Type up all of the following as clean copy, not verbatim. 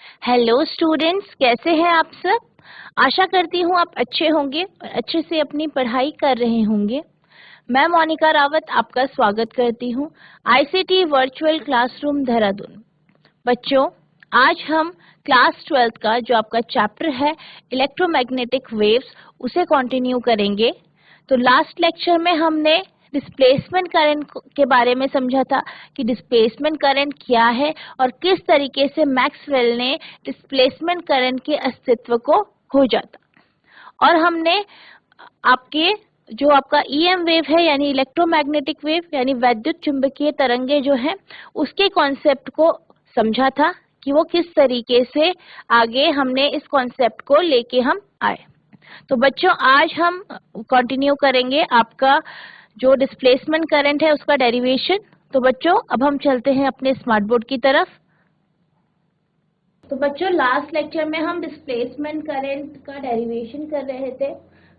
Hello students, कैसे हैं आप सब। आशा करती हूँ आप अच्छे होंगे और अच्छे से अपनी पढ़ाई कर रहे होंगे। मैं मोनिका रावत आपका स्वागत करती हूँ आईसीटी वर्चुअल क्लासरूम देहरादून। बच्चों, आज हम क्लास 12 का जो आपका चैप्टर है इलेक्ट्रोमैग्नेटिक वेव्स उसे कंटिन्यू करेंगे। तो लास्ट लेक्चर में हमने डिस्प्लेसमेंट करंट के बारे में समझा था कि डिस्प्लेसमेंट करंट क्या है और किस तरीके से मैक्सवेल ने डिस्प्लेसमेंट करंट के अस्तित्व को खोजा था। और हमने आपका ईएम वेव है यानी इलेक्ट्रोमैग्नेटिक वेव यानी वैद्युत चुंबकीय तरंगे जो है उसके कॉन्सेप्ट को समझा था कि वो किस तरीके से आगे हमने इस कॉन्सेप्ट को लेके हम आए। तो बच्चों, आज हम कंटिन्यू करेंगे आपका जो डिस्प्लेसमेंट करंट है उसका डेरिवेशन। तो बच्चों, अब हम चलते हैं अपने स्मार्ट बोर्ड की तरफ। तो बच्चों, लास्ट लेक्चर में हम डिस्प्लेसमेंट करंट का डेरिवेशन कर रहे थे।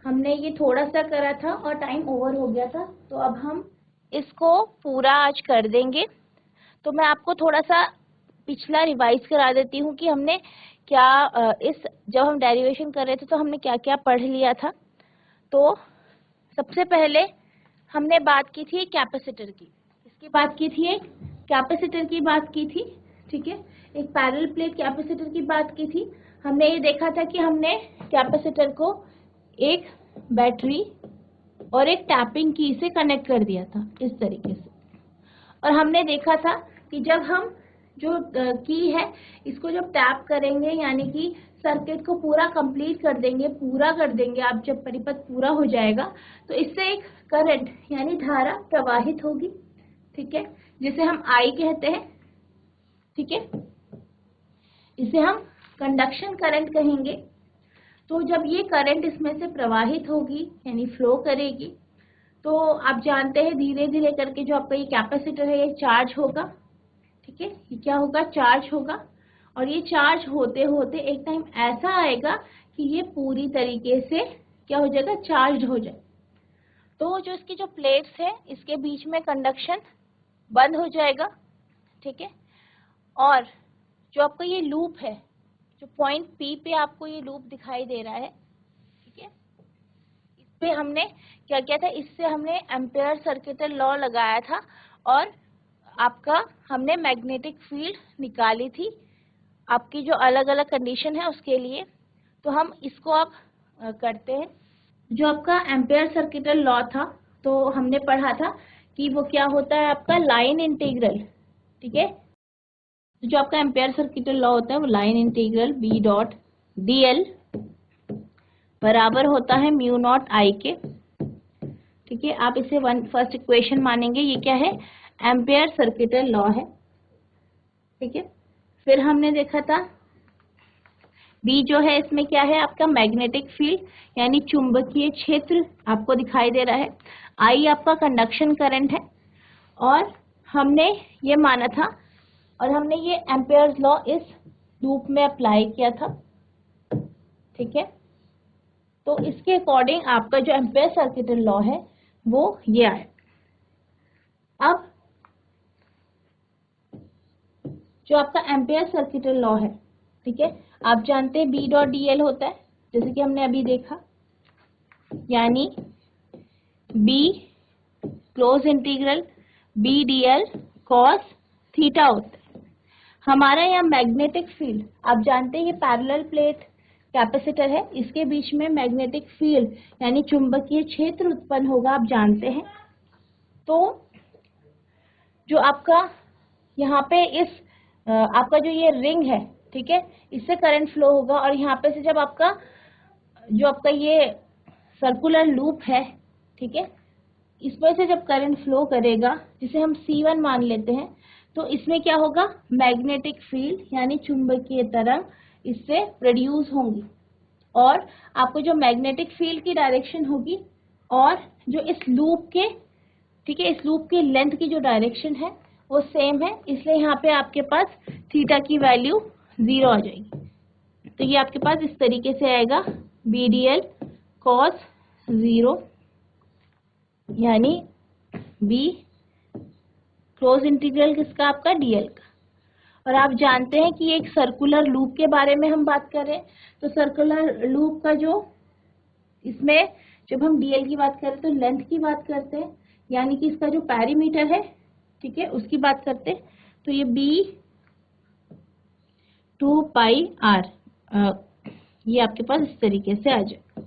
हमने ये थोड़ा सा करा था और टाइम ओवर हो गया था, तो अब हम इसको पूरा आज कर देंगे। तो मैं आपको थोड़ा सा पिछला रिवाइज करा देती हूँ कि हमने क्या जब हम डेरिवेशन कर रहे थे तो हमने क्या क्या पढ़ लिया था। तो सबसे पहले हमने बात की थी कैपेसिटर की। इसकी बात की थी, एक कैपेसिटर की बात की थी, ठीक है। एक पैरेलल प्लेट कैपेसिटर की बात की थी। हमने ये देखा था कि हमने कैपेसिटर को एक बैटरी और एक टैपिंग की से कनेक्ट कर दिया था इस तरीके से। और हमने देखा था कि जब हम जो की है इसको जब टैप करेंगे यानी कि सर्किट को पूरा कंप्लीट कर देंगे, पूरा कर देंगे, आप जब परिपथ पूरा हो जाएगा तो इससे एक करंट यानी धारा प्रवाहित होगी, ठीक है, जिसे हम आई कहते हैं, ठीक है। इसे हम कंडक्शन करंट कहेंगे। तो जब ये करंट इसमें से प्रवाहित होगी यानी फ्लो करेगी तो आप जानते हैं धीरे धीरे करके जो आपका ये कैपेसिटर है ये चार्ज होगा, ठीक है। ये क्या होगा, चार्ज होगा। और ये चार्ज होते होते एक टाइम ऐसा आएगा कि ये पूरी तरीके से क्या हो जाएगा, चार्ज हो जाए। तो जो इसकी जो प्लेट्स है इसके बीच में कंडक्शन बंद हो जाएगा, ठीक है। और जो आपका ये लूप है, जो पॉइंट पी पे आपको ये लूप दिखाई दे रहा है, ठीक है, इस पे हमने क्या किया था, इससे हमने एम्पेयर सर्किटल लॉ लगाया था और आपका हमने मैग्नेटिक फील्ड निकाली थी आपकी जो अलग अलग कंडीशन है उसके लिए। तो हम इसको अब करते हैं। जो आपका एम्पेयर सर्किटल लॉ था तो हमने पढ़ा था कि वो क्या होता है, आपका लाइन इंटीग्रल, ठीक है। जो आपका एम्पेयर सर्किटल लॉ होता है वो line integral B dot D L बराबर होता है म्यू नॉट आई के, ठीक है। आप इसे फर्स्ट इक्वेशन मानेंगे, ये क्या है, एम्पेयर सर्किटल लॉ है, ठीक है। फिर हमने देखा था बी जो है इसमें क्या है, आपका मैग्नेटिक फील्ड यानी चुंबकीय क्षेत्र आपको दिखाई दे रहा है। आई आपका कंडक्शन करंट है। और हमने ये माना था और हमने ये एम्पेयर्स लॉ इस लूप में अप्लाई किया था, ठीक है। तो इसके अकॉर्डिंग आपका जो एम्पेयर सर्किटल लॉ है वो ये आया। अब जो आपका एम्पेयर सर्किटल लॉ है, ठीक है, आप जानते हैं बी डॉट डी एल होता है, जैसे कि हमने अभी देखा, यानी B close integral B D L cos theta होता है। हमारा यहाँ मैग्नेटिक फील्ड आप जानते हैं, ये पैरेलल प्लेट कैपेसिटर है, इसके बीच में मैग्नेटिक फील्ड यानी चुंबकीय क्षेत्र उत्पन्न होगा, आप जानते हैं। तो जो आपका यहाँ पे इस आपका जो ये रिंग है, ठीक है, इससे करंट फ्लो होगा और यहाँ पे से जब आपका जो आपका ये सर्कुलर लूप है, ठीक है, इसमें से जब करंट फ्लो करेगा जिसे हम C1 मान लेते हैं, तो इसमें क्या होगा, मैग्नेटिक फील्ड यानी चुंबकीय तरंग इससे प्रोड्यूस होंगी। और आपको जो मैग्नेटिक फील्ड की डायरेक्शन होगी और जो इस लूप के, ठीक है, इस लूप की लेंथ की जो डायरेक्शन है वो सेम है, इसलिए यहाँ पे आपके पास थीटा की वैल्यू 0 आ जाएगी। तो ये आपके पास इस तरीके से आएगा बी डी एल कॉस 0 यानी बी क्लोज इंटीग्रल किसका, आपका डीएल का। और आप जानते हैं कि एक सर्कुलर लूप के बारे में हम बात कर रहे हैं। तो सर्कुलर लूप का जो इसमें जब हम डीएल की बात करें तो लेंथ की बात करते हैं, यानी कि इसका जो पेरीमीटर है, ठीक है, उसकी बात करते हैं। तो ये b 2 पाई r, ये आपके पास इस तरीके से आ जाए।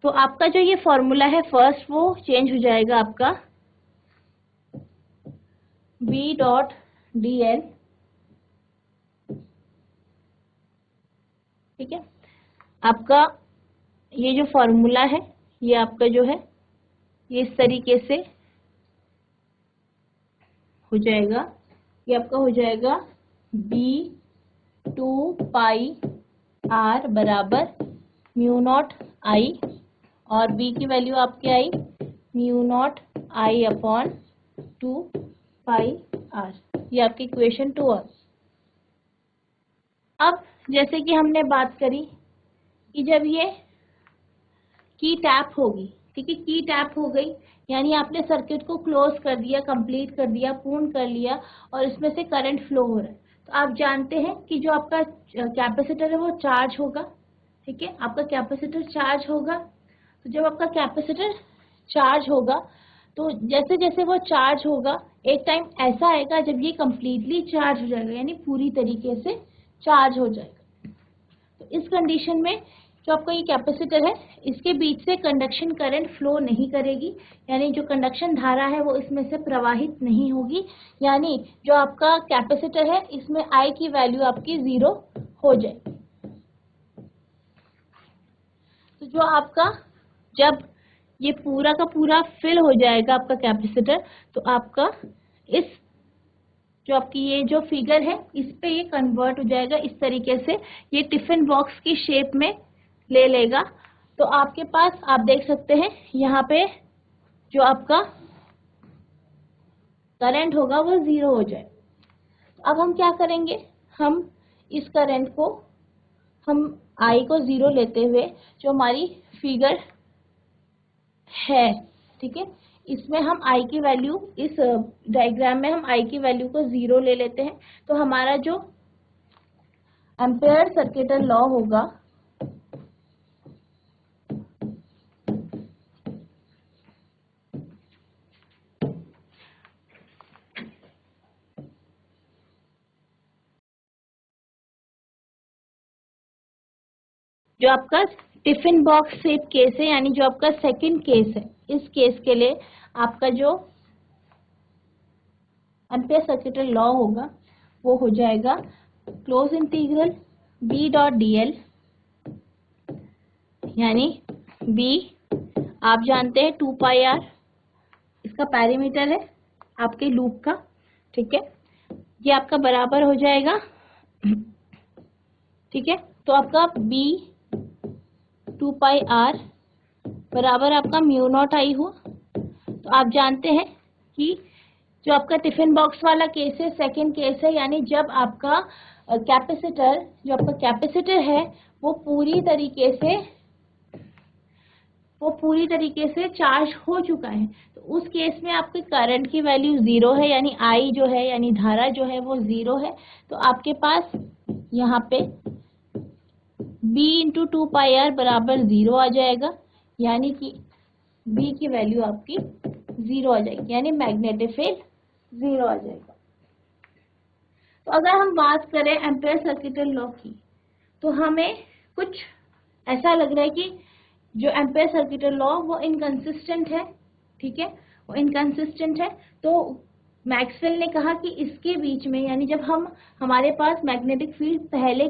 तो आपका जो ये फॉर्मूला है फर्स्ट वो चेंज हो जाएगा आपका b डॉट डी एल, ठीक है। आपका ये जो फॉर्मूला है ये आपका जो है ये इस तरीके से हो जाएगा, ये आपका हो जाएगा b 2 पाई r बराबर म्यू नॉट i, और b की वैल्यू आपकी I mu naught i upon 2 pi r। ये आपकी इक्वेशन 2 है। अब जैसे कि हमने बात करी कि जब ये की टैप होगी, ठीक है, की टैप हो गई यानी आपने सर्किट को क्लोज कर दिया, कंप्लीट कर दिया, पूर्ण कर लिया और इसमें से करंट फ्लो हो रहा है। तो आप जानते हैं कि जो आपका कैपेसिटर है वो चार्ज होगा, ठीक है, आपका कैपेसिटर चार्ज होगा। तो जब आपका कैपेसिटर चार्ज होगा तो जैसे जैसे वो चार्ज होगा एक टाइम ऐसा आएगा जब ये कंप्लीटली चार्ज हो जाएगा, यानी पूरी तरीके से चार्ज हो जाएगा। तो इस कंडीशन में जो आपका ये कैपेसिटर है इसके बीच से कंडक्शन करंट फ्लो नहीं करेगी, यानी जो कंडक्शन धारा है वो इसमें से प्रवाहित नहीं होगी, यानी जो आपका कैपेसिटर है इसमें I की वैल्यू आपकी 0 हो जाएगी। तो जो आपका जब ये पूरा का पूरा फिल हो जाएगा आपका कैपेसिटर, तो आपका इस जो आपकी ये जो फिगर है इस पे ये कन्वर्ट हो जाएगा, इस तरीके से ये टिफिन बॉक्स की शेप में ले लेगा। तो आपके पास आप देख सकते हैं यहाँ पे जो आपका करंट होगा वो 0 हो जाए। अब हम क्या करेंगे, हम इस करंट को हम I को 0 लेते हुए जो हमारी फिगर है, ठीक है, इसमें हम I की वैल्यू, इस डायग्राम में हम I की वैल्यू को 0 ले लेते हैं। तो हमारा जो एम्पेयर सर्किटल लॉ होगा जो आपका टिफिन बॉक्स शेप केस है, यानी जो आपका सेकंड केस है, इस केस के लिए आपका जो एम्पेयर सर्किटल लॉ होगा वो हो जाएगा close integral b dot D L, यानी b आप जानते हैं 2 पाई r इसका पैरामीटर है आपके लूप का, ठीक है, ये आपका बराबर हो जाएगा, ठीक है। तो आपका b 2 पाई r बराबर आपका म्यू नॉट i हुआ। तो आप जानते हैं कि जो आपका टिफिन बॉक्स वाला केस है सेकंड केस है, यानी जब आपका कैपेसिटर, जो आपका कैपेसिटर है वो पूरी तरीके से चार्ज हो चुका है। तो उस केस में आपके करंट की वैल्यू 0 है, यानी I जो है, यानी धारा जो है वो 0 है। तो आपके पास यहाँ पे b इंटू 2 पाई r बराबर 0 आ जाएगा, यानी कि b की वैल्यू आपकी 0 आ जाएगी, यानी मैग्नेटिक फील्ड 0 आ जाएगा। तो अगर हम बात करें एम्पेयर सर्किटल लॉ की, तो हमें कुछ ऐसा लग रहा है कि जो एम्पेयर सर्किटल लॉ वो इनकंसिस्टेंट है, ठीक है, वो इनकंसिस्टेंट है। तो मैक्सवेल ने कहा कि इसके बीच में, यानी जब हमारे पास मैग्नेटिक फील्ड पहले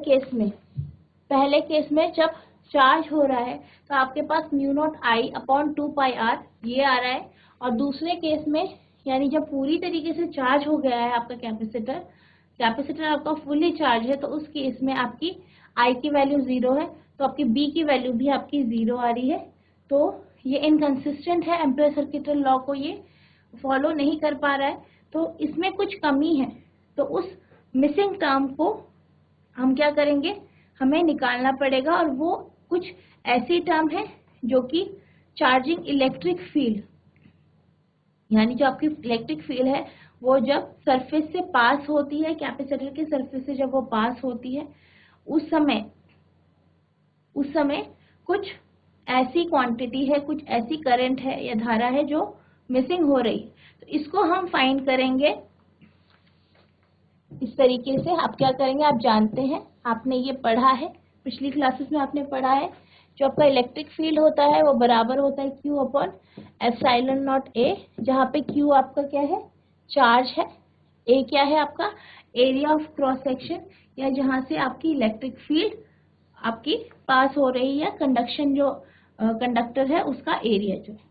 केस में जब चार्ज हो रहा है तो आपके पास mu naught I upon 2 pi r ये आ रहा है, और दूसरे केस में यानी जब पूरी तरीके से चार्ज हो गया है आपका कैपेसिटर आपका फुल्ली चार्ज है, तो उस केस में आपकी I की वैल्यू 0 है, तो आपकी B की वैल्यू भी आपकी 0 आ रही है। तो ये इनकंसिस्टेंट है, एम्पेयर सर्किटल लॉ को ये फॉलो नहीं कर पा रहा है, तो इसमें कुछ कमी है। तो उस मिसिंग टर्म को हम क्या करेंगे, हमें निकालना पड़ेगा, और वो कुछ ऐसी टर्म है जो कि चार्जिंग इलेक्ट्रिक फील्ड, यानी जो आपकी इलेक्ट्रिक फील्ड है वो जब सरफेस से पास होती है, कैपेसिटर के सरफेस से जब वो पास होती है, उस समय कुछ ऐसी क्वांटिटी है, कुछ ऐसी करंट है या धारा है जो मिसिंग हो रही है। तो इसको हम फाइंड करेंगे इस तरीके से। आप क्या करेंगे, आप जानते हैं, आपने ये पढ़ा है, पिछली क्लासेस में आपने पढ़ा है, जो आपका इलेक्ट्रिक फील्ड होता है वो बराबर होता है Q upon epsilon not A, जहाँ पे Q आपका क्या है, चार्ज है, A क्या है आपका एरिया ऑफ क्रॉस सेक्शन, या जहाँ से आपकी इलेक्ट्रिक फील्ड आपकी पास हो रही है, कंडक्शन जो कंडक्टर है उसका एरिया जो है।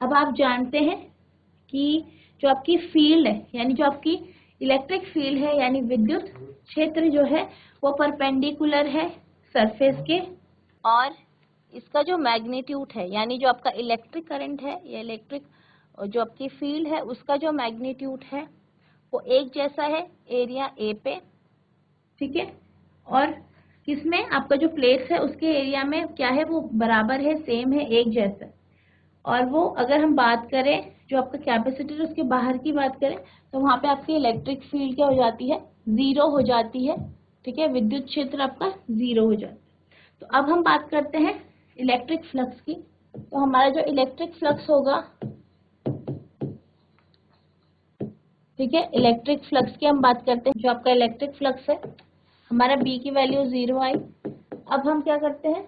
अब आप जानते हैं कि जो आपकी फील्ड है, यानी जो आपकी इलेक्ट्रिक फील्ड है, यानी विद्युत क्षेत्र जो है वो परपेंडिकुलर है सरफेस के, और इसका जो मैग्नीट्यूड है, यानी जो आपका इलेक्ट्रिक करंट है या इलेक्ट्रिक जो आपकी फील्ड है उसका जो मैग्नीट्यूड है वो एक जैसा है एरिया ए पे, ठीक है। और किसमें, आपका जो प्लेट्स है उसके एरिया में क्या है, वो बराबर है, सेम है, एक जैसा। और वो अगर हम बात करें जो आपका कैपेसिटर उसके बाहर की बात करें, तो वहाँ पे आपकी इलेक्ट्रिक फील्ड क्या हो जाती है, जीरो हो जाती है, ठीक है, विद्युत क्षेत्र आपका जीरो हो जाता है। तो अब हम बात करते हैं इलेक्ट्रिक फ्लक्स की। तो हमारा जो इलेक्ट्रिक फ्लक्स होगा, ठीक है, इलेक्ट्रिक फ्लक्स की हम बात करते हैं। जो आपका इलेक्ट्रिक फ्लक्स है, हमारा B की वैल्यू 0 आई। अब हम क्या करते हैं,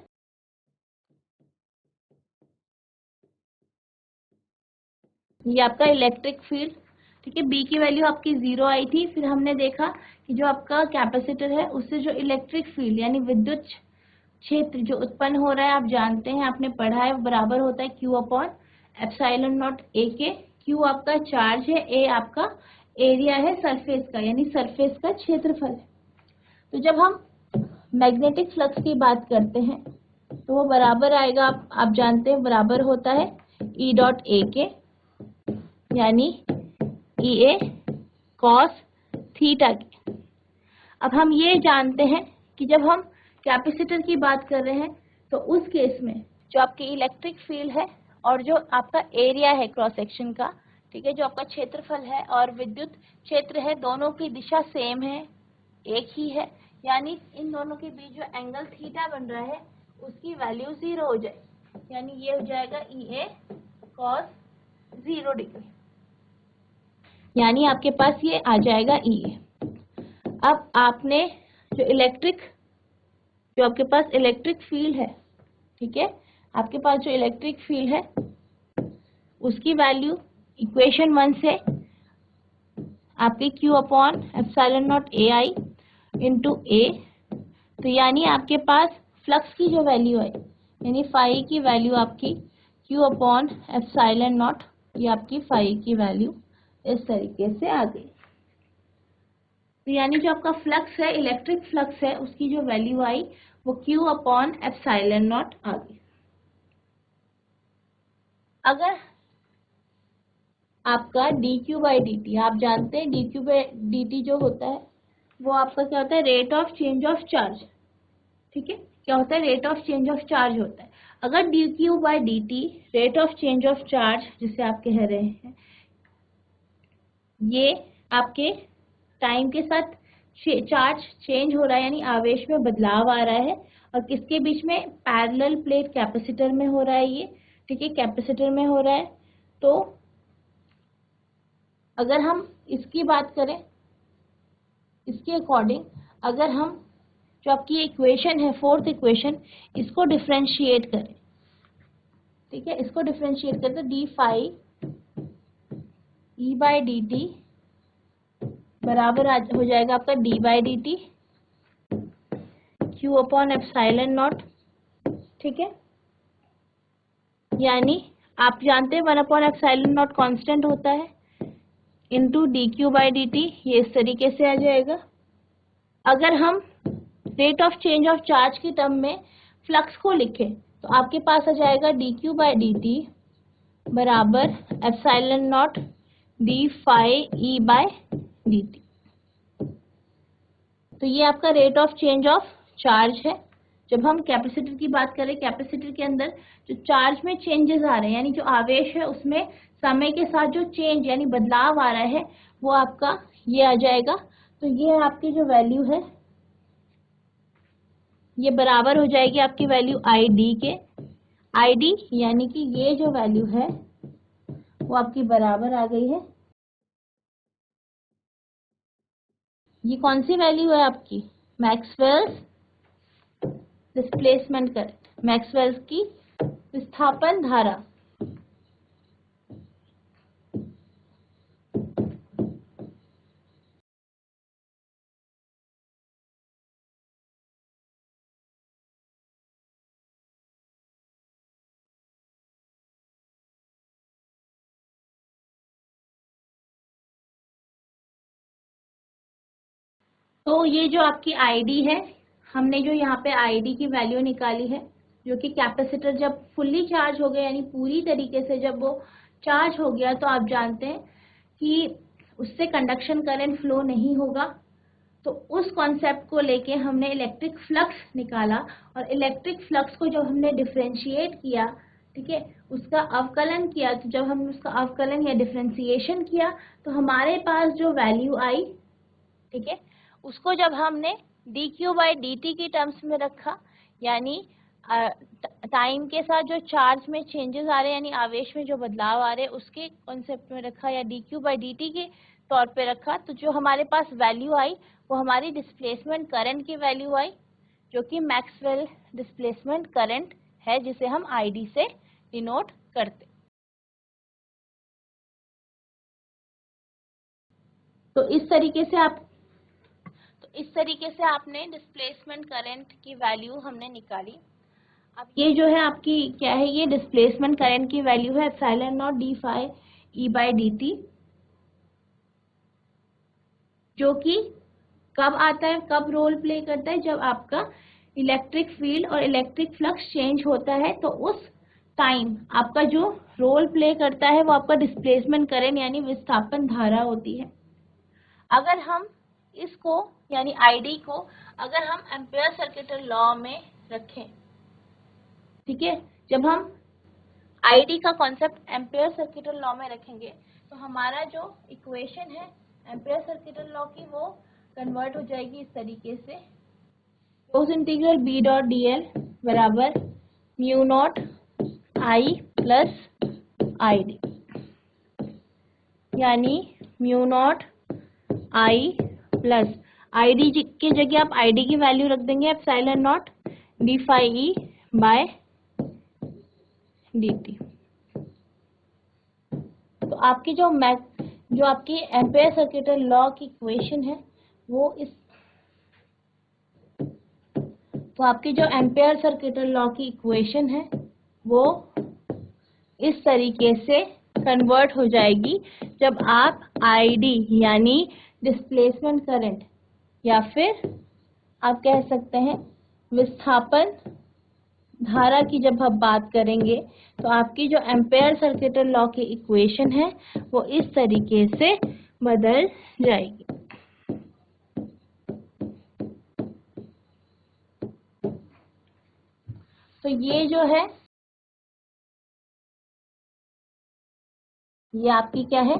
ये आपका इलेक्ट्रिक फील्ड, ठीक है, B की वैल्यू आपकी 0 आई थी। फिर हमने देखा कि जो आपका कैपेसिटर है उससे जो इलेक्ट्रिक फील्ड यानी विद्युत क्षेत्र जो उत्पन्न हो रहा है, आप जानते हैं, आपने पढ़ा है, बराबर होता है Q upon epsilon not A के। Q आपका चार्ज है, A आपका एरिया है सरफेस का, यानी सरफेस का क्षेत्रफल है। तो जब हम मैग्नेटिक फ्लक्स की बात करते हैं तो वो बराबर आएगा, आप जानते हैं, बराबर होता है E डॉट A के, यानी EA cos थीटा की। अब हम ये जानते हैं कि जब हम कैपेसिटर की बात कर रहे हैं तो उस केस में जो आपकी इलेक्ट्रिक फील्ड है और जो आपका एरिया है क्रॉस सेक्शन का, ठीक है, जो आपका क्षेत्रफल है और विद्युत क्षेत्र है, दोनों की दिशा सेम है, एक ही है, यानी इन दोनों के बीच जो एंगल थीटा बन रहा है उसकी वैल्यू 0 हो जाएगी, यानी ये हो जाएगा EA cos 0 डिग्री, यानी आपके पास ये आ जाएगा EA। अब आपने जो आपके पास इलेक्ट्रिक फील्ड है, ठीक है, आपके पास जो इलेक्ट्रिक फील्ड है उसकी वैल्यू इक्वेशन 1 से आपके Q upon epsilon not AI into A, तो यानी आपके पास फ्लक्स की जो वैल्यू है, यानी फाई की वैल्यू आपकी Q अपॉन एप्सिलॉन नॉट, ये आपकी फाई की वैल्यू इस तरीके से आ गई। तो यानी जो आपका फ्लक्स है, इलेक्ट्रिक फ्लक्स है, उसकी जो वैल्यू आई वो Q अपॉन एप्सिलॉन नॉट आ गई। अगर आपका dQ बाई dt, आप जानते हैं dQ बाई dt जो होता है वो आपका क्या होता है, rate of change of charge, ठीक है, क्या होता है, rate of change of charge होता है। अगर dQ by dt rate of change of charge जिसे आप कह रहे हैं, ये आपके टाइम के साथ चार्ज चेंज हो रहा है, यानी आवेश में बदलाव आ रहा है, और किसके बीच में, पैरेलल प्लेट कैपेसिटर में हो रहा है ये, ठीक है, कैपेसिटर में हो रहा है। तो अगर हम इसकी बात करें, इसके अकॉर्डिंग अगर हम जो आपकी इक्वेशन है, फोर्थ इक्वेशन, इसको डिफरेंशिएट करें, ठीक है, इसको डिफरेंशिएट करें तो D phi E by D T बराबर हो जाएगा आपका D by D T Q upon epsilon naught, ठीक है, यानी आप जानते हैं 1 अपॉन एप्सिलॉन नॉट कांस्टेंट होता है, into D Q by D T, ये इस तरीके से आ जाएगा। अगर हम rate of change of charge की टर्म में फ्लक्स को लिखें तो आपके पास आ जाएगा D Q by D T बराबर epsilon naught D phi E by D T. तो ये आपका rate of change of charge है, जब हम कैपेसिटर की बात करें, कैपेसिटर के अंदर जो चार्ज में चेंजेस आ रहे हैं, यानी जो आवेश है उसमें समय के साथ जो चेंज यानी बदलाव आ रहा है, वो आपका ये आ जाएगा। तो ये आपकी जो वैल्यू है ये बराबर हो जाएगी आपकी वैल्यू आई डी के। आई डी यानी कि ये जो वैल्यू है वो आपकी बराबर आ गई है। ये कौन सी वैल्यू है आपकी? मैक्सवेल्स डिस्प्लेसमेंट करंट, मैक्सवेल्स की विस्थापन धारा। तो ये जो आपकी आईडी है, हमने जो यहाँ पे आईडी की वैल्यू निकाली है, जो कि कैपेसिटर जब फुल्ली चार्ज हो गया यानी पूरी तरीके से जब वो चार्ज हो गया, तो आप जानते हैं कि उससे कंडक्शन करंट फ्लो नहीं होगा। तो उस कॉन्सेप्ट को लेके हमने इलेक्ट्रिक फ्लक्स निकाला, और इलेक्ट्रिक फ्लक्स को जब हमने डिफरेंशिएट किया, ठीक है, उसका अवकलन किया, तो जब हमने उसका अवकलन या डिफरेंशिएशन किया तो हमारे पास जो वैल्यू आई, ठीक है, उसको जब हमने dq/dt की टर्म्स में रखा, यानी टाइम के साथ जो चार्ज में चेंजेस आ रहे हैं यानी आवेश में जो बदलाव आ रहे हैं उसके कॉन्सेप्ट में रखा, या dq/dt के तौर पे रखा, तो जो हमारे पास वैल्यू आई वो हमारी डिस्प्लेसमेंट करंट की वैल्यू आई, जो कि मैक्सवेल डिस्प्लेसमेंट करंट है, जिसे हम आईडी से डिनोट करते। तो इस तरीके से आपने डिस्प्लेसमेंट करंट की वैल्यू हमने निकाली। अब ये जो है आपकी क्या है, ये डिस्प्लेसमेंट करंट की वैल्यू है epsilon naught D phi E by D T, जो कि कब आता है, कब रोल प्ले करता है, जब आपका इलेक्ट्रिक फील्ड और इलेक्ट्रिक फ्लक्स चेंज होता है, तो उस टाइम आपका जो रोल प्ले करता है वो आपका डिस्प्लेसमेंट करंट यानी विस्थापन धारा होती है। अगर हम इसको यानी आईडी को अगर हम एम्पेयर सर्किटल लॉ में रखें, ठीक है, जब हम आईडी का कॉन्सेप्ट एम्पेयर सर्किटल लॉ में रखेंगे तो हमारा जो इक्वेशन है एम्पेयर सर्किटल लॉ की, वो कन्वर्ट हो जाएगी इस तरीके से, close integral B dot D L बराबर mu naught I plus I D, यानी mu naught I plus I D की जगह आप आई डी की वैल्यू रख देंगे epsilon naught D phi E by D T. तो आपकी जो आपकी एम्पेयर सर्किटल लॉ की इक्वेशन है वो तो आपकी जो एम्पेयर सर्किटल लॉ की इक्वेशन है वो इस तरीके से कन्वर्ट हो जाएगी, जब आप आईडी यानी डिस्प्लेसमेंट करंट या फिर आप कह सकते हैं विस्थापन धारा की जब आप बात करेंगे, तो आपकी जो एम्पेयर सर्किटल लॉ की इक्वेशन है वो इस तरीके से बदल जाएगी। तो ये जो है ये आपकी क्या है,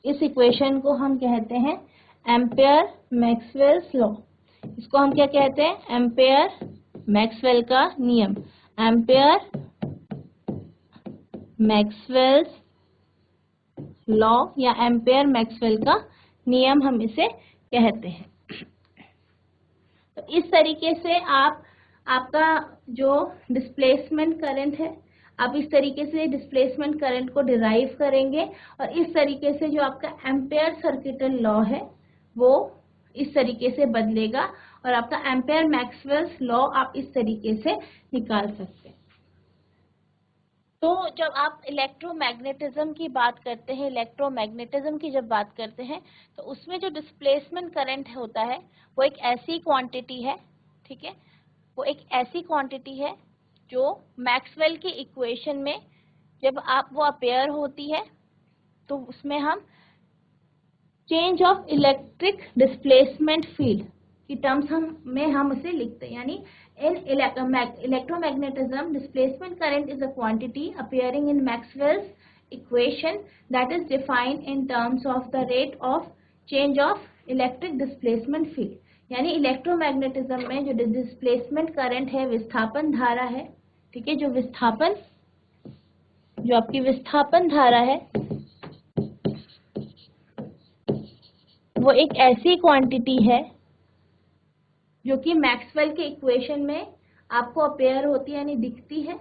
इस इक्वेशन को हम कहते हैं एम्पेयर मैक्सवेल्स लॉ। इसको हम क्या कहते हैं, एम्पेयर मैक्सवेल का नियम, एम्पेयर मैक्सवेल्स लॉ या एम्पेयर मैक्सवेल का नियम हम इसे कहते हैं। तो इस तरीके से आपका जो डिस्प्लेसमेंट करंट है, आप इस तरीके से डिस्प्लेसमेंट करंट को डिराइव करेंगे, और इस तरीके से जो आपका एम्पेयर सर्किटल लॉ है वो इस तरीके से बदलेगा, और आपका एम्पेयर मैक्सवेल्स लॉ आप इस तरीके से निकाल सकते हैं। तो जब आप इलेक्ट्रोमैग्नेटिज्म की बात करते हैं, इलेक्ट्रोमैग्नेटिज्म की जब बात करते हैं, तो उसमें जो डिस्प्लेसमेंट करंट होता है वो एक ऐसी क्वांटिटी है, ठीक है, वो एक ऐसी क्वांटिटी है जो मैक्सवेल की इक्वेशन में जब वो अपेयर होती है तो उसमें हम change of electric displacement field की टर्म्स हम उसे लिखते हैं। यानी in electromagnetism displacement current is a quantity appearing in Maxwell's equation that is defined in terms of the rate of change of electric displacement field. यानी electromagnetism में जो displacement current है, विस्थापन धारा है, ठीक है, जो आपकी विस्थापन धारा है वो एक ऐसी क्वांटिटी है जो कि मैक्सवेल के इक्वेशन में आपको अपेयर होती है, यानी दिखती है,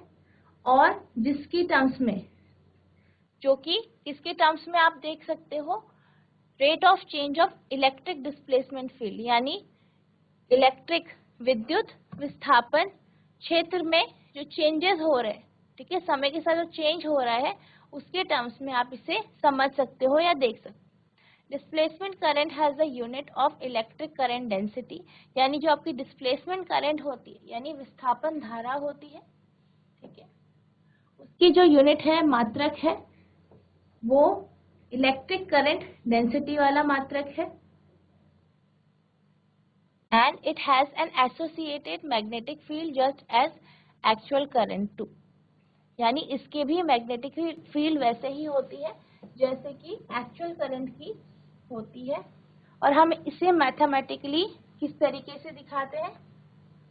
और जिसकी टर्म्स में, जो कि किसके टर्म्स में आप देख सकते हो, rate of change of electric displacement field, यानी इलेक्ट्रिक विद्युत विस्थापन क्षेत्र में जो चेंजेस हो रहे हैं, ठीक है, समय के साथ जो चेंज हो रहा है उसके टर्म्स में आप इसे समझ सकते हो या देख सकते हो। Displacement current has the unit of electric current density, यानी जो आपकी डिस्प्लेसमेंट करंट होती है यानी विस्थापन धारा होती है, ठीक है, उसकी जो यूनिट है, मात्रक है, वो इलेक्ट्रिक करंट डेंसिटी वाला मात्रक है। And it has an associated magnetic field just as actual current too, यानी इसके भी मैग्नेटिक फील्ड वैसे ही होती है जैसे कि एक्चुअल करंट की होती है। और हम इसे मैथमेटिकली किस तरीके से दिखाते हैं,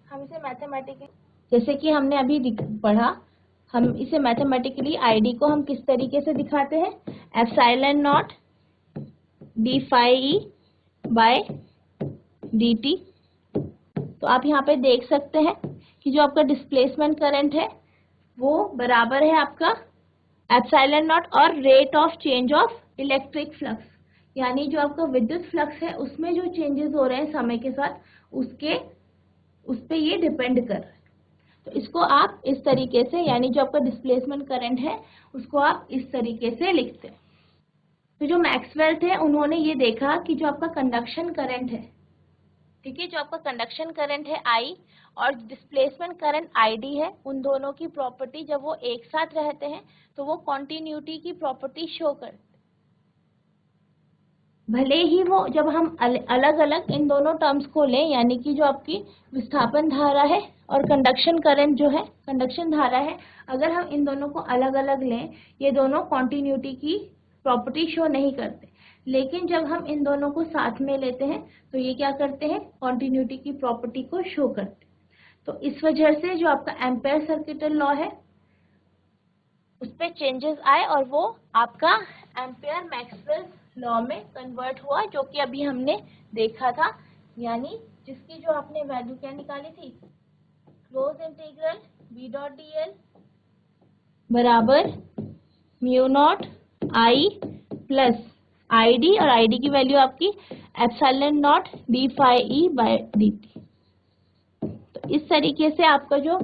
हम इसे मैथमेटिकली, जैसे कि हमने अभी पढ़ा, हम इसे मैथमेटिकली आईडी को हम किस तरीके से दिखाते हैं, epsilon naught D phi E by D T. तो आप यहाँ पे देख सकते हैं कि जो आपका डिस्प्लेसमेंट करंट है वो बराबर है आपका एप्सिलॉन नॉट और rate of change of electric flux, यानी जो आपका विद्युत फ्लक्स है उसमें जो चेंजेस हो रहे हैं समय के साथ उस पे ये डिपेंड कर रहा है। तो इसको आप इस तरीके से, यानी जो आपका डिस्प्लेसमेंट करंट है उसको आप इस तरीके से लिखते हैं। तो जो मैक्सवेल थे उन्होंने ये देखा कि जो आपका कंडक्शन करंट है, ठीक है, जो आपका कंडक्शन करंट है आई और डिस्प्लेसमेंट करंट आईडी है, उन दोनों की प्रॉपर्टी जब वो एक साथ रहते हैं तो वो कॉन्टिन्यूटी की प्रॉपर्टी शो करते, भले ही वो जब हम अलग अलग इन दोनों टर्म्स को लें, यानी कि जो आपकी विस्थापन धारा है और कंडक्शन करंट जो है, कंडक्शन धारा है, अगर हम इन दोनों को अलग अलग लें, ये दोनों कॉन्टिन्यूटी की प्रॉपर्टी शो नहीं करते, लेकिन जब हम इन दोनों को साथ में लेते हैं तो ये क्या करते हैं, कॉन्टिन्यूटी की प्रॉपर्टी को शो करते हैं। तो इस वजह से जो आपका एम्पेयर सर्किटल लॉ है उस पर चेंजेस आए और वो आपका एम्पेयर मैक्सवेल लॉ में कन्वर्ट हुआ, जो कि अभी हमने देखा था, यानी जिसकी जो आपने वैल्यू क्या निकाली थी, close integral v dot D L बराबर mu naught I plus I D, और आई डी की वैल्यू आपकी epsilon naught D phi E by D T. तो इस तरीके से आपका जो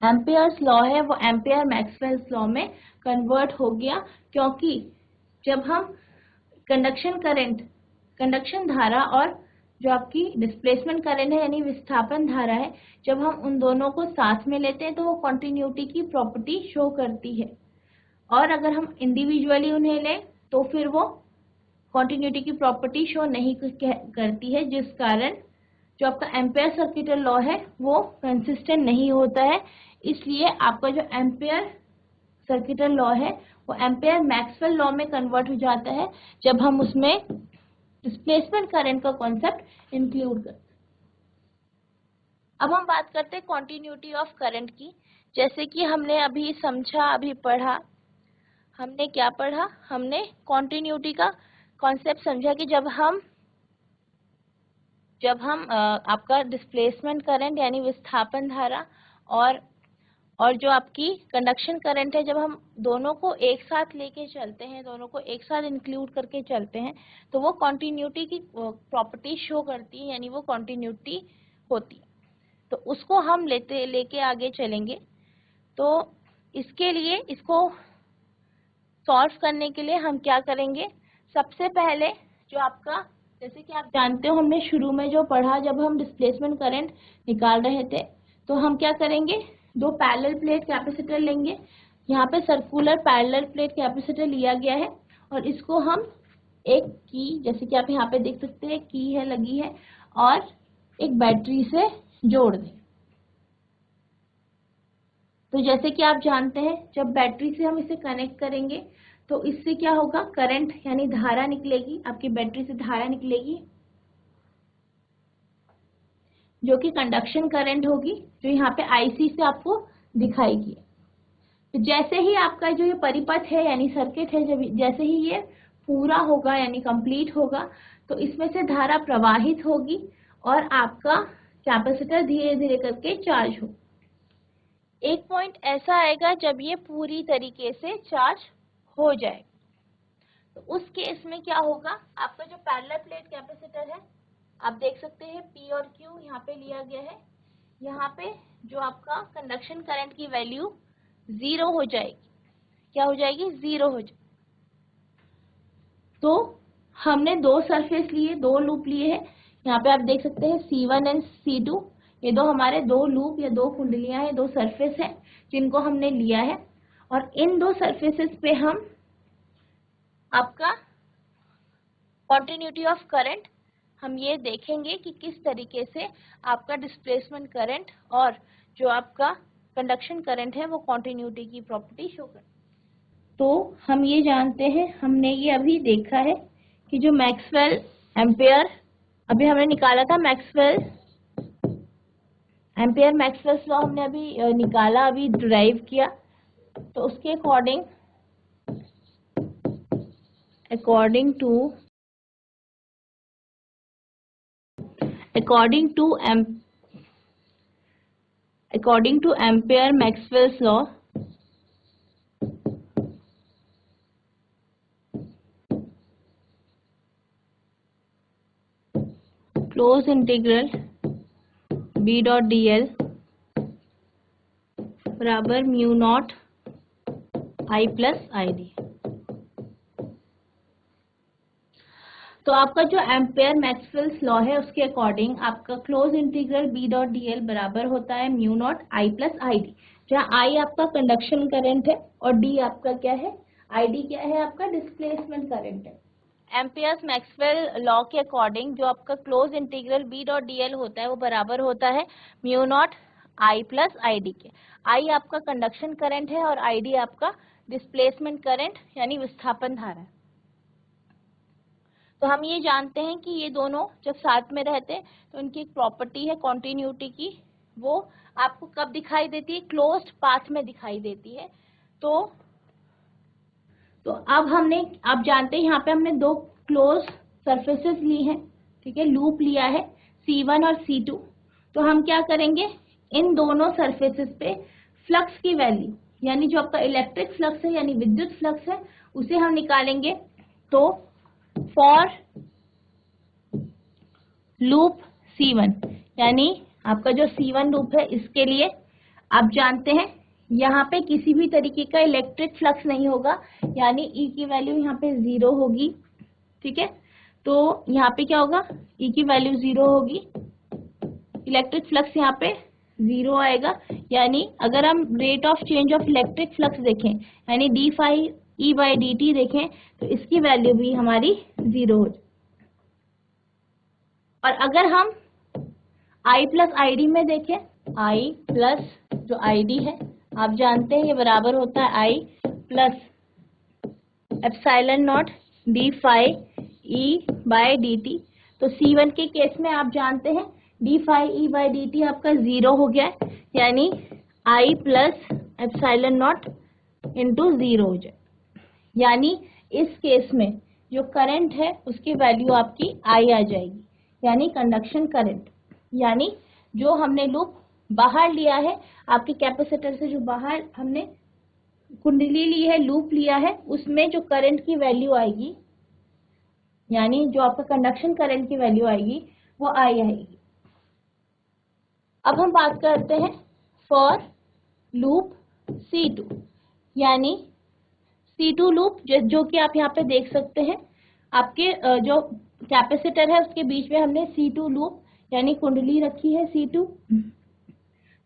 एम्पेयर्स लॉ है वो एम्पेयर मैक्सवेल्स लॉ में कन्वर्ट हो गया, क्योंकि जब हम कंडक्शन धारा और जो आपकी डिस्प्लेसमेंट करंट है यानी विस्थापन धारा है, जब हम उन दोनों को साथ में लेते हैं तो वो कॉन्टिन्यूटी की प्रॉपर्टी शो करती है, और अगर हम इंडिविजुअली उन्हें लें तो फिर वो कॉन्टिन्यूटी की प्रॉपर्टी शो नहीं करती है, जिस कारण जो आपका एम्पेयर सर्किटल लॉ है वो कंसिस्टेंट नहीं होता है। इसलिए आपका जो एम्पेयर सर्किटल लॉ है वो एम्पेयर मैक्सवेल लॉ में कन्वर्ट हो जाता है जब हम उसमें डिस्प्लेसमेंट करंट का कॉन्सेप्ट इंक्लूड करते हैं। अब हम बात करते हैं कॉन्टिन्यूटी ऑफ करंट की। जैसे कि हमने अभी समझा, अभी पढ़ा, हमने क्या पढ़ा, हमने कॉन्टिन्यूटी का कॉन्सेप्ट समझा कि जब हम आपका डिस्प्लेसमेंट करंट यानी विस्थापन धारा और जो आपकी कंडक्शन करंट है, जब हम दोनों को एक साथ लेके चलते हैं, दोनों को एक साथ इंक्लूड करके चलते हैं, तो वो कॉन्टिन्यूटी की प्रॉपर्टी शो करती है, यानी वो कॉन्टिन्यूटी होती है। तो उसको हम लेके आगे चलेंगे। तो इसके लिए, इसको सॉल्व करने के लिए हम क्या करेंगे, सबसे पहले जो आपका, जैसे कि आप जानते हो हमने शुरू में जो पढ़ा, जब हम डिस्प्लेसमेंट करंट निकाल रहे थे तो हम क्या करेंगे, दो पैरेलल प्लेट कैपेसिटर लेंगे। यहाँ पे सर्कुलर पैरेलल प्लेट कैपेसिटर लिया गया है और इसको हम एक की, जैसे कि आप यहाँ पे देख सकते हैं की है लगी है, और एक बैटरी से जोड़ दें। तो जैसे कि आप जानते हैं जब बैटरी से हम इसे कनेक्ट करेंगे तो इससे क्या होगा, करंट यानी धारा निकलेगी, आपकी बैटरी से धारा निकलेगी जो कि कंडक्शन करंट होगी, जो यहाँ पे आईसी से आपको दिखाएगी। तो जैसे ही आपका जो ये परिपथ है यानी सर्किट है, जब जैसे ही ये पूरा होगा यानी कंप्लीट होगा तो इसमें से धारा प्रवाहित होगी और आपका कैपेसिटर धीरे धीरे करके चार्ज हो। एक पॉइंट ऐसा आएगा जब ये पूरी तरीके से चार्ज हो जाए, तो उस केस में क्या होगा, आपका जो पैरेलल प्लेट कैपेसिटर है, आप देख सकते हैं P और Q यहाँ पे लिया गया है, यहाँ पे जो आपका कंडक्शन करंट की वैल्यू 0 हो जाएगी। क्या हो जाएगी, 0 हो जाएगी। तो हमने दो सरफेस लिए, दो लूप लिए हैं, यहाँ पे आप देख सकते हैं C1 एंड C2, ये दो हमारे दो लूप या दो कुंडलियां हैं, दो सरफेस हैं जिनको हमने लिया है। और इन दो सरफेसेस पे हम आपका कॉन्टिन्यूटी ऑफ करंट हम ये देखेंगे कि किस तरीके से आपका डिस्प्लेसमेंट करंट और जो आपका कंडक्शन करंट है वो कॉन्टिन्यूटी की प्रॉपर्टी शो कर। तो हम ये जानते हैं, हमने ये अभी देखा है कि जो मैक्सवेल एम्पेयर अभी हमने निकाला था, मैक्सवेल एम्पेयर मैक्सवेल लॉ हमने अभी निकाला, अभी डिराइव किया। तो उसके according according to Ampere Maxwell's law, closed integral B dot dl बराबर mu naught I plus ID। तो आपका जो एम्पेयर मैक्सवेल्स लॉ है उसके अकॉर्डिंग आपका close integral B dot dl बराबर होता है mu naught I plus ID, जहाँ I आपका कंडक्शन करंट है और D आपका क्या है, ID क्या है, आपका डिस्प्लेसमेंट करंट है। एम्पेयर्स मैक्सवेल लॉ के अकॉर्डिंग जो आपका close integral B dot dl होता है वो बराबर होता है mu naught I plus ID के। I आपका कंडक्शन करंट है और ID आपका डिस्प्लेसमेंट करंट यानी विस्थापन धारा है। तो हम ये जानते हैं कि ये दोनों जब साथ में रहते हैं तो इनकी एक प्रॉपर्टी है कॉन्टिन्यूटी की, वो आपको कब दिखाई देती है, क्लोज्ड पाथ में दिखाई देती है। तो अब आप जानते हैं यहाँ पे हमने दो क्लोज सरफेसेस ली हैं, ठीक है, लूप लिया है C1 और C2। तो हम क्या करेंगे, इन दोनों सरफेसेस पे फ्लक्स की वैल्यू यानी जो आपका इलेक्ट्रिक फ्लक्स है यानी विद्युत फ्लक्स है उसे हम निकालेंगे। तो फॉर लूप C1 यानी आपका जो C1 लूप है इसके लिए आप जानते हैं यहाँ पे किसी भी तरीके का इलेक्ट्रिक फ्लक्स नहीं होगा, यानी E की वैल्यू यहाँ पे 0 होगी, ठीक है। तो यहाँ पे क्या होगा, E की वैल्यू 0 होगी, इलेक्ट्रिक फ्लक्स यहाँ पे 0 आएगा, यानी अगर हम rate of change of electric flux देखें यानी D phi E by D T देखें तो इसकी वैल्यू भी हमारी 0 हो जाए। और अगर हम I प्लस आई डी में देखें, I प्लस जो आई डी है आप जानते हैं ये बराबर होता है I plus epsilon naught D phi E by D T. तो C1 के केस में आप जानते हैं D phi E by D T आपका 0 हो गया है, यानी I plus epsilon naught into 0 हो जाए। यानी इस केस में जो करंट है उसकी वैल्यू आपकी I आ जाएगी, यानी कंडक्शन करंट, यानी जो हमने लूप बाहर लिया है आपके कैपेसिटर से, जो बाहर हमने कुंडली ली है, लूप लिया है, उसमें जो करंट की वैल्यू आएगी यानी जो आपका कंडक्शन करंट की वैल्यू आएगी वो I आएगी। अब हम बात करते हैं फॉर लूप C2 यानी C2 लूप, जो कि आप यहाँ पे देख सकते हैं आपके जो कैपेसिटर है उसके बीच में हमने C2 लूप यानी कुंडली रखी है C2।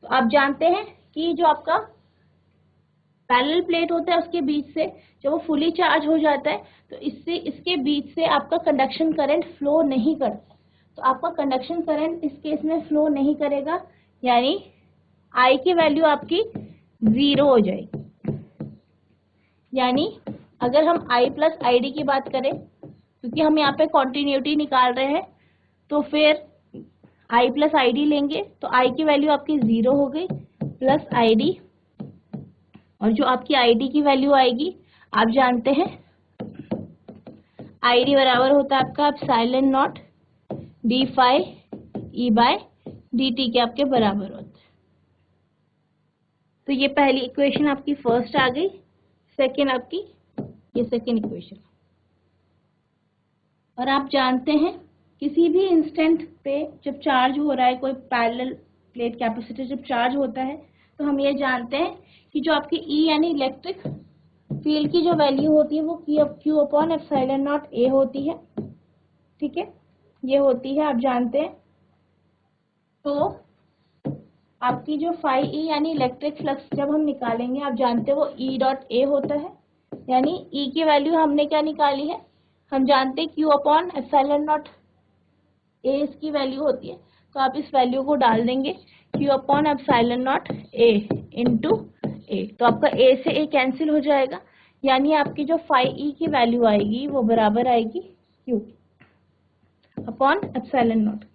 तो आप जानते हैं कि जो आपका पैरेलल प्लेट होता है उसके बीच से जब वो फुली चार्ज हो जाता है तो इससे इसके बीच से आपका कंडक्शन करंट फ्लो नहीं करता, तो आपका कंडक्शन करंट इस केस में फ्लो नहीं करेगा, यानी I की वैल्यू आपकी 0 हो जाएगी। यानी अगर हम I प्लस ID की बात करें, क्योंकि हम यहाँ पे कॉन्टिन्यूटी निकाल रहे हैं, तो फिर I प्लस ID लेंगे तो I की वैल्यू आपकी 0 हो गई प्लस ID, और जो आपकी ID की वैल्यू आएगी आप जानते हैं ID बराबर होता है आपका epsilon naught D phi E by D T के आपके बराबर होता है। तो ये पहली इक्वेशन आपकी फर्स्ट आ गई, सेकेंड आपकी ये सेकेंड इक्वेशन। और आप जानते हैं किसी भी इंस्टेंट पे जब चार्ज हो रहा है कोई पैरेलल प्लेट कैपेसिटर जब चार्ज होता है तो हम ये जानते हैं कि जो आपकी E यानी इलेक्ट्रिक फील्ड की जो वैल्यू होती है वो Q upon epsilon not A होती है, ठीक है, ये होती है, आप जानते हैं। तो आपकी जो फाई E यानी इलेक्ट्रिक फ्लक्स जब हम निकालेंगे आप जानते हैं वो E डॉट A होता है, यानी E की वैल्यू हमने क्या निकाली है, हम जानते हैं Q upon epsilon not A इसकी वैल्यू होती है, तो आप इस वैल्यू को डाल देंगे Q upon epsilon not A into A, तो आपका A से A कैंसिल हो जाएगा, यानी आपकी जो फाई E की वैल्यू आएगी वो बराबर आएगी Q अपॉन एप्सिलॉन नॉट,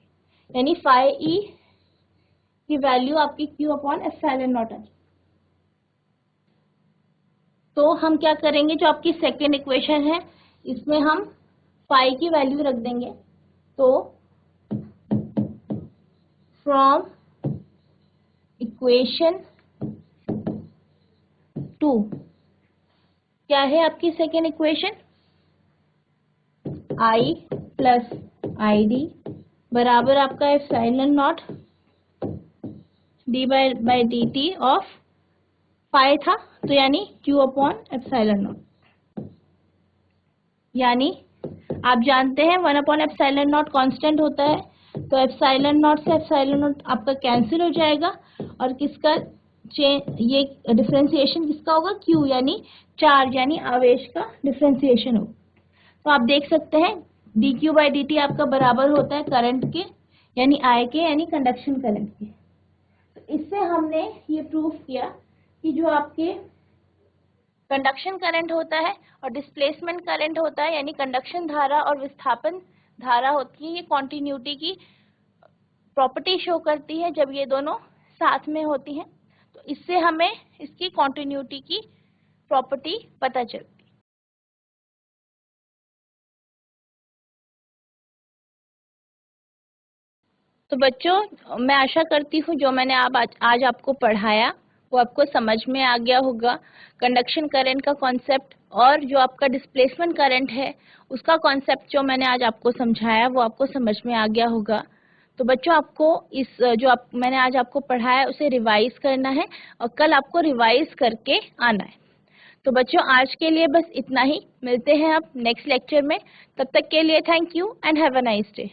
यानी फाई E की वैल्यू आपकी Q अपॉन एप्सिलॉन नॉट है। तो हम क्या करेंगे, जो आपकी सेकेंड इक्वेशन है इसमें हम फाई की वैल्यू रख देंगे, तो फ्रॉम इक्वेशन 2 क्या है आपकी second equation, I plus ID बराबर आपका epsilon naught D by D T of phi था, तो यानी Q अपॉन एप्सिलॉन नॉट, यानी आप जानते हैं 1 अपॉन एप्सिलॉन नॉट कांस्टेंट होता है, तो एप्सिलॉन नॉट से एप्सिलॉन नॉट आपका कैंसिल हो जाएगा और किसका ये डिफरेंशिएशन किसका होगा, Q यानी चार्ज यानी आवेश का डिफरेंशिएशन होगा। तो आप देख सकते हैं dQ बाई dt आपका बराबर होता है करंट के यानी I के यानी कंडक्शन करंट के। तो इससे हमने ये प्रूव किया कि जो आपके कंडक्शन करंट होता है और डिस्प्लेसमेंट करंट होता है यानी कंडक्शन धारा और विस्थापन धारा होती है, ये कॉन्टिन्यूटी की प्रॉपर्टी शो करती है जब ये दोनों साथ में होती हैं, तो इससे हमें इसकी कॉन्टिन्यूटी की प्रॉपर्टी पता चलती है। तो बच्चों मैं आशा करती हूँ जो मैंने आज आपको पढ़ाया वो आपको समझ में आ गया होगा। कंडक्शन करंट का कॉन्सेप्ट और जो आपका डिस्प्लेसमेंट करंट है उसका कॉन्सेप्ट जो मैंने आज आपको समझाया वो आपको समझ में आ गया होगा। तो बच्चों आपको इस मैंने आज आपको पढ़ाया उसे रिवाइज करना है और कल आपको रिवाइज करके आना है। तो बच्चों आज के लिए बस इतना ही, मिलते हैं अब नेक्स्ट लेक्चर में, तब तक के लिए thank you and have a nice day.